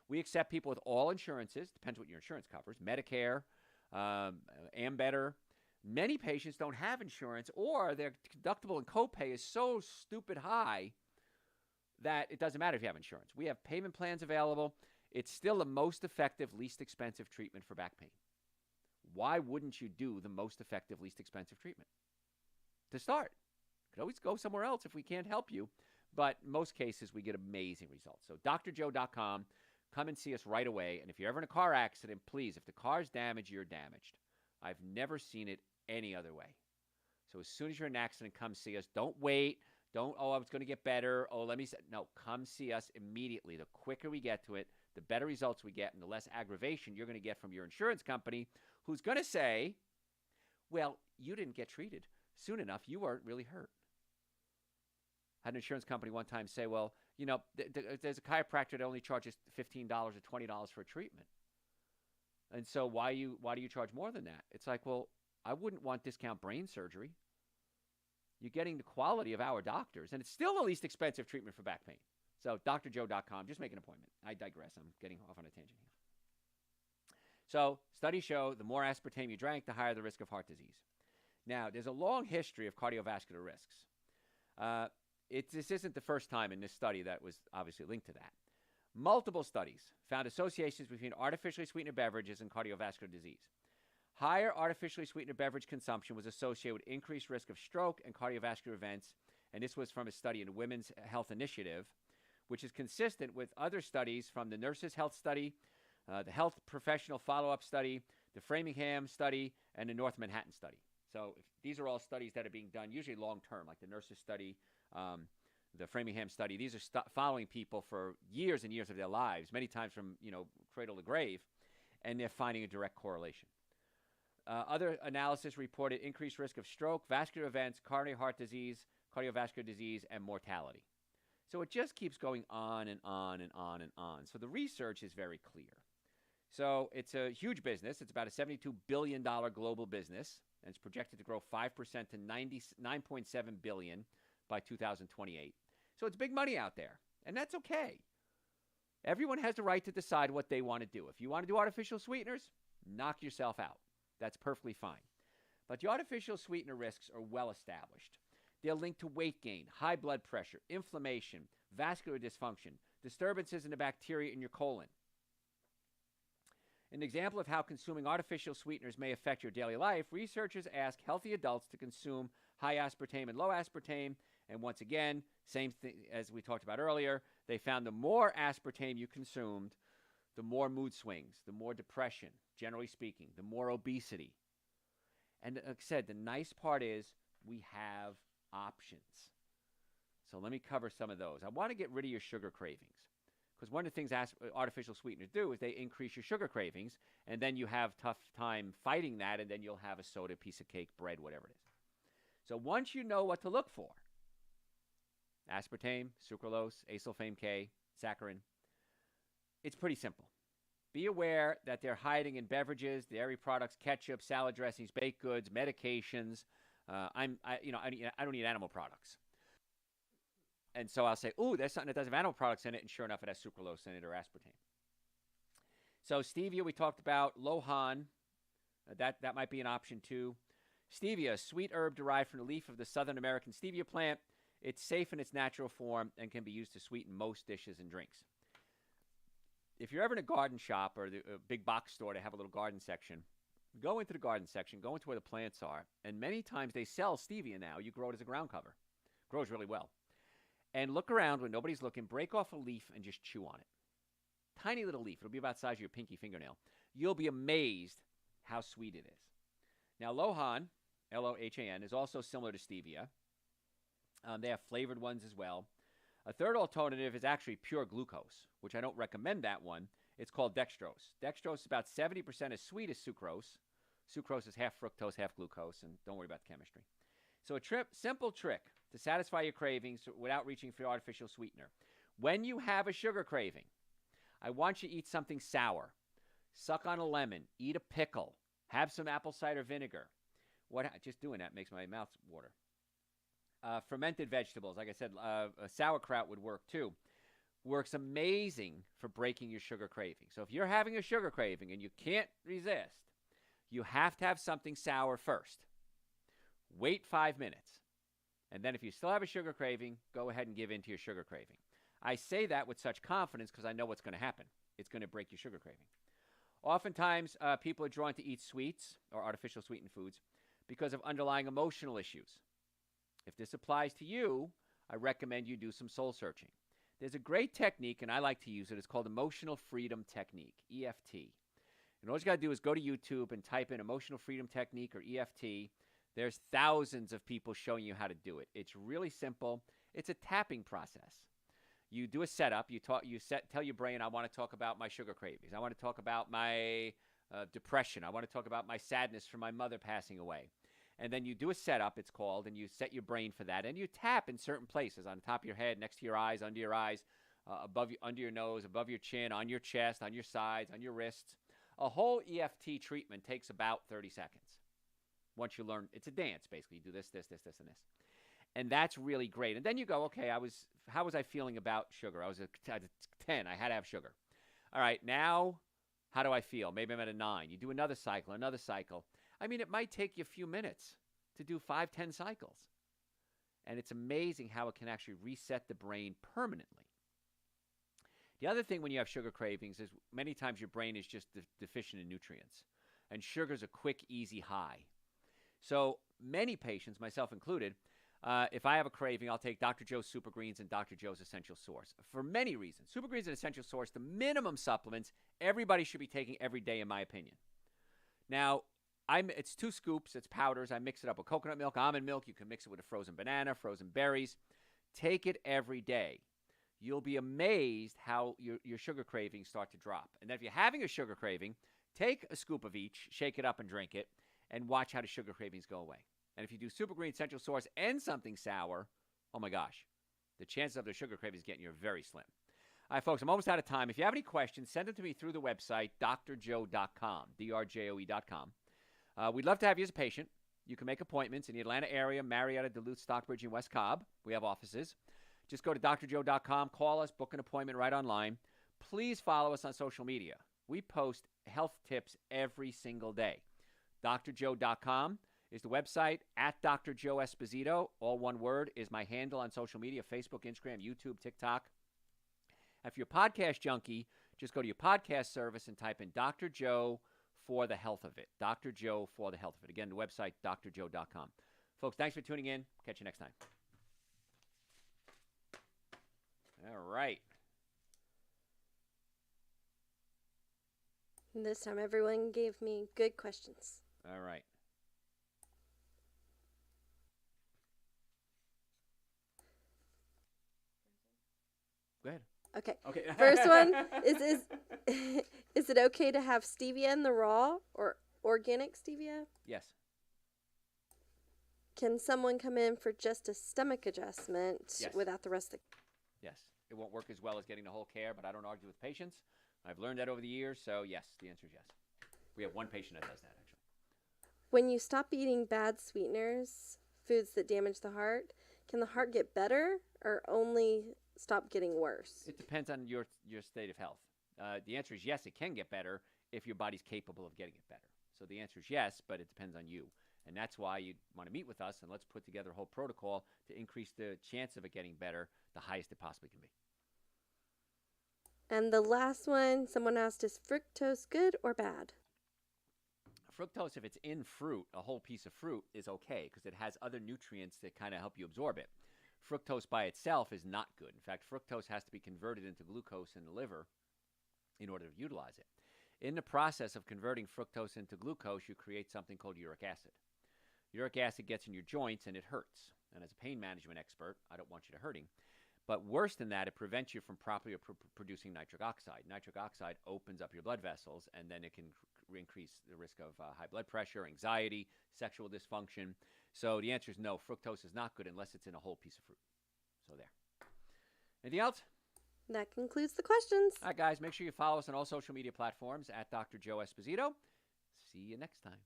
We accept people with all insurances, depends what your insurance covers, Medicare, Ambetter. Many patients don't have insurance, or their deductible and copay is so stupid high that it doesn't matter if you have insurance. We have payment plans available. It's still the most effective, least expensive treatment for back pain. Why wouldn't you do the most effective, least expensive treatment? To start. You could always go somewhere else if we can't help you, but in most cases we get amazing results. So drjoe.com, come and see us right away. And if you're ever in a car accident, please, if the car's damaged, you're damaged. I've never seen it any other way. So as soon as you're in an accident, come see us. Don't wait. Don't, oh, I was going to get better. Oh, let me say. No, come see us immediately. The quicker we get to it, the better results we get and the less aggravation you're going to get from your insurance company, who's going to say, well, you didn't get treated soon enough. You weren't really hurt. I had an insurance company one time say, well, you know, there's a chiropractor that only charges $15 or $20 for a treatment. And so why do you charge more than that? It's like, well, I wouldn't want discount brain surgery. You're getting the quality of our doctors, and it's still the least expensive treatment for back pain. So drjoe.com, just make an appointment. I digress. I'm getting off on a tangent here. So studies show the more aspartame you drank, the higher the risk of heart disease. Now, there's a long history of cardiovascular risks. This isn't the first time in this study that was obviously linked to that. Multiple studies found associations between artificially sweetened beverages and cardiovascular disease. Higher artificially sweetened beverage consumption was associated with increased risk of stroke and cardiovascular events, and this was from a study in the Women's Health Initiative, which is consistent with other studies from the Nurses' Health Study, the Health Professional Follow-Up Study, the Framingham Study, and the North Manhattan study. So these are all studies that are being done, usually long term, like the nurses study, the Framingham study. These are following people for years and years of their lives, many times from cradle to grave, and they're finding a direct correlation. Other analysis reported increased risk of stroke, vascular events, coronary heart disease, cardiovascular disease, and mortality. So it just keeps going on and on and on and on. So the research is very clear. So it's a huge business. It's about a $72 billion global business, and it's projected to grow 5% to $9.7 billion by 2028. So it's big money out there, and that's okay. Everyone has the right to decide what they want to do. If you want to do artificial sweeteners, knock yourself out. That's perfectly fine. But the artificial sweetener risks are well established. They're linked to weight gain, high blood pressure, inflammation, vascular dysfunction, disturbances in the bacteria in your colon. An example of how consuming artificial sweeteners may affect your daily life, researchers ask healthy adults to consume high aspartame and low aspartame. And once again, same thing as we talked about earlier, they found the more aspartame you consumed, the more mood swings, the more depression, generally speaking, the more obesity. And like I said, the nice part is we have options. So let me cover some of those. I want to get rid of your sugar cravings, because one of the things artificial sweeteners do is they increase your sugar cravings, and then you have tough time fighting that, and then you'll have a soda, piece of cake, bread, whatever it is. So once you know what to look for, aspartame, sucralose, acylfame K, saccharin, it's pretty simple. Be aware that they're hiding in beverages, dairy products, ketchup, salad dressings, baked goods, medications. I don't eat animal products. And so I'll say, ooh, there's something that doesn't have animal products in it, and sure enough, it has sucralose in it or aspartame. So stevia, we talked about. Lohan, that might be an option too. Stevia, a sweet herb derived from the leaf of the Southern American stevia plant. It's safe in its natural form and can be used to sweeten most dishes and drinks. If you're ever in a garden shop or a big box store to have a little garden section, go into the garden section, go into where the plants are, and many times they sell stevia now. You grow it as a ground cover. It grows really well. And look around when nobody's looking, break off a leaf and just chew on it. Tiny little leaf. It'll be about the size of your pinky fingernail. You'll be amazed how sweet it is. Now, Lohan, Lohan, is also similar to stevia. They have flavored ones as well. A third alternative is actually pure glucose, which I don't recommend that one. It's called dextrose. Dextrose is about 70% as sweet as sucrose. Sucrose is half fructose, half glucose, and don't worry about the chemistry. So a simple trick to satisfy your cravings without reaching for the artificial sweetener. When you have a sugar craving, I want you to eat something sour. Suck on a lemon. Eat a pickle. Have some apple cider vinegar. Just doing that makes my mouth water. Fermented vegetables. Like I said, sauerkraut would work too. Works amazing for breaking your sugar craving. So if you're having a sugar craving and you can't resist, you have to have something sour first. Wait 5 minutes. And then if you still have a sugar craving, go ahead and give in to your sugar craving. I say that with such confidence because I know what's going to happen. It's going to break your sugar craving. Oftentimes, people are drawn to eat sweets or artificial sweetened foods because of underlying emotional issues. If this applies to you, I recommend you do some soul searching. There's a great technique, and I like to use it. It's called Emotional Freedom Technique, EFT. And all you got to do is go to YouTube and type in Emotional Freedom Technique or EFT. There's thousands of people showing you how to do it. It's really simple. It's a tapping process. You do a setup. Tell your brain, I want to talk about my sugar cravings. I want to talk about my depression. I want to talk about my sadness for my mother passing away. And then you do a setup, it's called, and you set your brain for that. And you tap in certain places, on the top of your head, next to your eyes, under your eyes, under your nose, above your chin, on your chest, on your sides, on your wrists. A whole EFT treatment takes about 30 seconds. Once you learn, it's a dance, basically. You do this, this, this, this, and this. And that's really great. And then you go, okay, how was I feeling about sugar? I was at 10. I had to have sugar. All right, now how do I feel? Maybe I'm at a 9. You do another cycle, another cycle. I mean, it might take you a few minutes to do 5, 10 cycles. And it's amazing how it can actually reset the brain permanently. The other thing when you have sugar cravings is many times your brain is just deficient in nutrients. And sugar's a quick, easy high. So many patients, myself included, if I have a craving, I'll take Dr. Joe's Super Greens and Dr. Joe's Essential Source. For many reasons. Super Greens and Essential Source, the minimum supplements everybody should be taking every day, in my opinion. Now, It's 2 scoops. It's powders. I mix it up with coconut milk, almond milk. You can mix it with a frozen banana, frozen berries. Take it every day. You'll be amazed how your sugar cravings start to drop. And then if you're having a sugar craving, take a scoop of each, shake it up and drink it, and watch how the sugar cravings go away. And if you do Super Green Central Source and something sour, oh my gosh, the chances of the sugar cravings getting you are very slim. All right, folks, I'm almost out of time. If you have any questions, send them to me through the website, drjoe.com, drjoe.com. We'd love to have you as a patient. You can make appointments in the Atlanta area, Marietta, Duluth, Stockbridge, and West Cobb. We have offices. Just go to drjoe.com, call us, book an appointment right online. Please follow us on social media. We post health tips every single day. drjoe.com is the website. At Dr. Joe Esposito, all one word, is my handle on social media, Facebook, Instagram, YouTube, TikTok. If you're a podcast junkie, just go to your podcast service and type in Dr. Joe for the health of it. Dr. Joe for the health of it. Again, the website, drjoe.com. Folks, thanks for tuning in. Catch you next time. All right. This time everyone gave me good questions. All right. Go ahead. Okay. Okay. First one is is it okay to have stevia in the raw or organic stevia? Yes. Can someone come in for just a stomach adjustment Yes. without the rest of Yes. It won't work as well as getting the whole care, but I don't argue with patients. I've learned that over the years, so yes, the answer is yes. We have one patient that does that, actually. When you stop eating bad sweeteners, foods that damage the heart, can the heart get better or only stop getting worse? It depends on your state of health. The answer is yes, it can get better if your body's capable of getting it better. So the answer is yes, but it depends on you. And that's why you want to meet with us, and let's put together a whole protocol to increase the chance of it getting better the highest it possibly can be. And the last one, someone asked, is fructose good or bad? Fructose, if it's in fruit, a whole piece of fruit, is okay because it has other nutrients that kind of help you absorb it. Fructose by itself is not good. In fact, fructose has to be converted into glucose in the liver in order to utilize it. In the process of converting fructose into glucose, you create something called uric acid. Uric acid gets in your joints and it hurts. And as a pain management expert, I don't want you to hurting. But worse than that, it prevents you from properly producing nitric oxide. Nitric oxide opens up your blood vessels, and then it can increase the risk of high blood pressure, anxiety, sexual dysfunction. So the answer is no, fructose is not good unless it's in a whole piece of fruit. So there. Anything else? That concludes the questions. All right, guys, make sure you follow us on all social media platforms at Dr. Joe Esposito. See you next time.